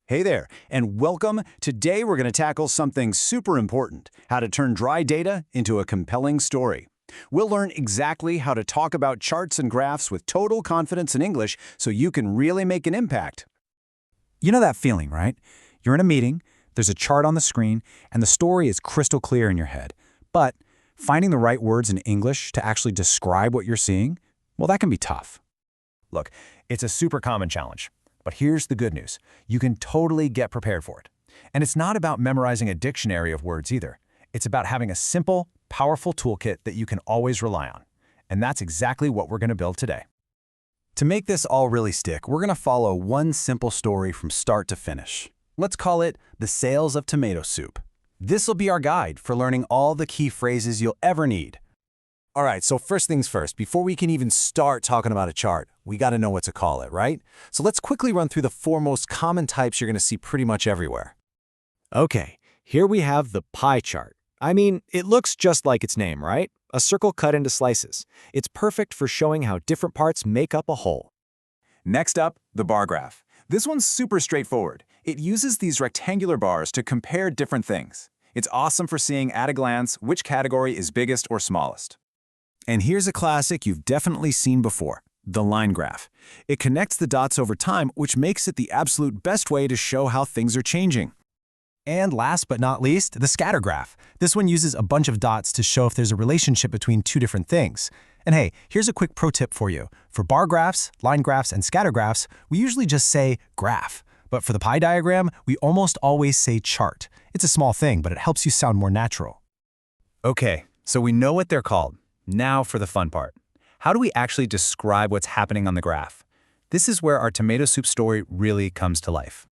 Hey there, and welcome. Today we're going to tackle something super important, how to turn dry data into a compelling story. We'll learn exactly how to talk about charts and graphs with total confidence in English so you can really make an impact. You know that feeling, right? You're in a meeting, there's a chart on the screen, and the story is crystal clear in your head. But finding the right words in English to actually describe what you're seeing, well, that can be tough. Look, it's a super common challenge. But here's the good news. You can totally get prepared for it. And it's not about memorizing a dictionary of words either. It's about having a simple, powerful toolkit that you can always rely on. And that's exactly what we're going to build today. To make this all really stick, we're going to follow one simple story from start to finish. Let's call it the sales of tomato soup. This will be our guide for learning all the key phrases you'll ever need. All right, so first things first, before we can even start talking about a chart, we got to know what to call it, right? So let's quickly run through the four most common types you're going to see pretty much everywhere. Okay, here we have the pie chart. I mean, it looks just like its name, right? A circle cut into slices. It's perfect for showing how different parts make up a whole. Next up, the bar graph. This one's super straightforward. It uses these rectangular bars to compare different things. It's awesome for seeing at a glance which category is biggest or smallest. And here's a classic you've definitely seen before, the line graph. It connects the dots over time, which makes it the absolute best way to show how things are changing. And last but not least, the scatter graph. This one uses a bunch of dots to show if there's a relationship between two different things. And hey, here's a quick pro tip for you. For bar graphs, line graphs, and scatter graphs, we usually just say graph. But for the pie diagram, we almost always say chart. It's a small thing, but it helps you sound more natural. Okay, so we know what they're called. Now for the fun part. How do we actually describe what's happening on the graph? This is where our tomato soup story really comes to life.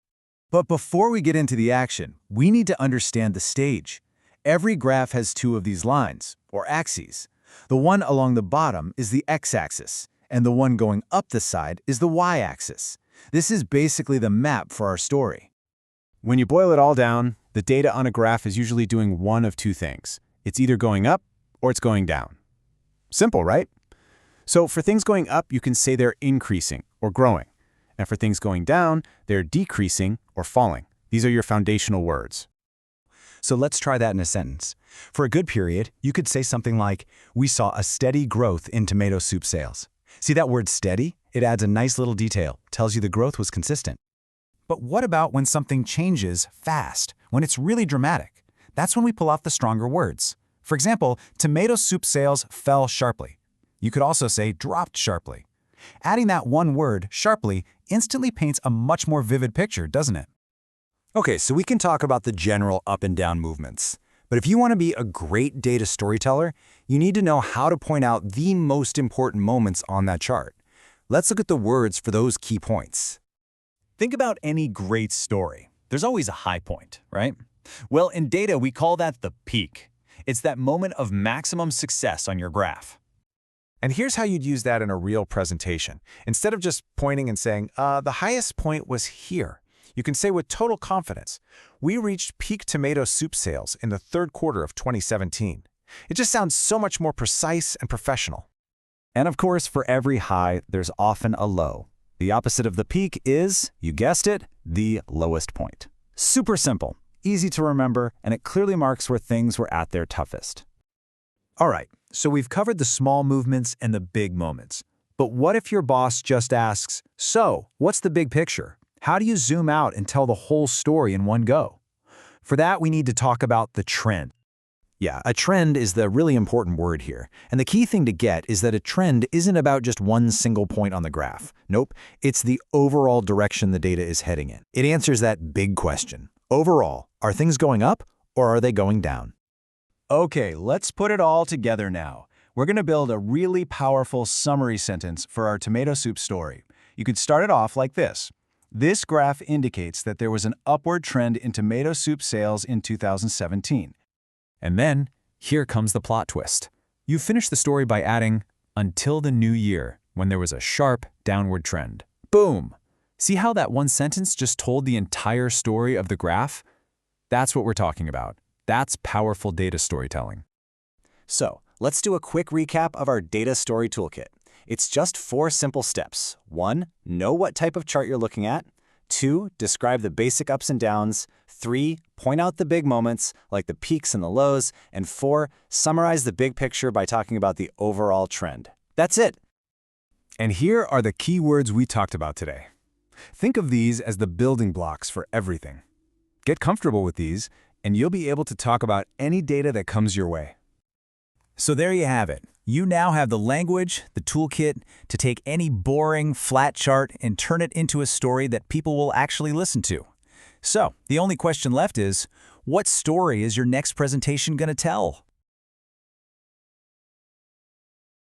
But before we get into the action, we need to understand the stage. Every graph has two of these lines, or axes. The one along the bottom is the x-axis, and the one going up the side is the y-axis. This is basically the map for our story. When you boil it all down, the data on a graph is usually doing one of two things. It's either going up or it's going down. Simple, right? So for things going up, you can say they're increasing or growing. And for things going down, they're decreasing or falling. These are your foundational words. So let's try that in a sentence. For a good period, you could say something like, we saw a steady growth in tomato soup sales. See that word steady? It adds a nice little detail, tells you the growth was consistent. But what about when something changes fast, when it's really dramatic? That's when we pull out the stronger words. For example, tomato soup sales fell sharply. You could also say dropped sharply. Adding that one word, sharply, instantly paints a much more vivid picture, doesn't it? Okay, so we can talk about the general up and down movements. But if you want to be a great data storyteller, you need to know how to point out the most important moments on that chart. Let's look at the words for those key points. Think about any great story. There's always a high point, right? Well, in data, we call that the peak. It's that moment of maximum success on your graph. And here's how you'd use that in a real presentation. Instead of just pointing and saying, the highest point was here, you can say with total confidence, we reached peak tomato soup sales in the third quarter of 2017. It just sounds so much more precise and professional. And of course, for every high, there's often a low. The opposite of the peak is, you guessed it, the lowest point. Super simple, easy to remember, and it clearly marks where things were at their toughest. All right, so we've covered the small movements and the big moments. But what if your boss just asks, so, what's the big picture? How do you zoom out and tell the whole story in one go? For that, we need to talk about the trend. Yeah, a trend is the really important word here. And the key thing to get is that a trend isn't about just one single point on the graph. Nope, it's the overall direction the data is heading in. It answers that big question. Overall, are things going up or are they going down? Okay, let's put it all together now. We're going to build a really powerful summary sentence for our tomato soup story. You could start it off like this. This graph indicates that there was an upward trend in tomato soup sales in 2017. And then, here comes the plot twist. You finish the story by adding, until the new year, when there was a sharp downward trend. Boom! See how that one sentence just told the entire story of the graph? That's what we're talking about. That's powerful data storytelling. So, let's do a quick recap of our data story toolkit. It's just 4 simple steps. 1. Know what type of chart you're looking at. 2. Describe the basic ups and downs. 3. Point out the big moments, like the peaks and the lows. And 4. Summarize the big picture by talking about the overall trend. That's it. And here are the key words we talked about today. Think of these as the building blocks for everything. Get comfortable with these, and you'll be able to talk about any data that comes your way. So there you have it. You now have the language, the toolkit, to take any boring, flat chart and turn it into a story that people will actually listen to. So, the only question left is, what story is your next presentation going to tell?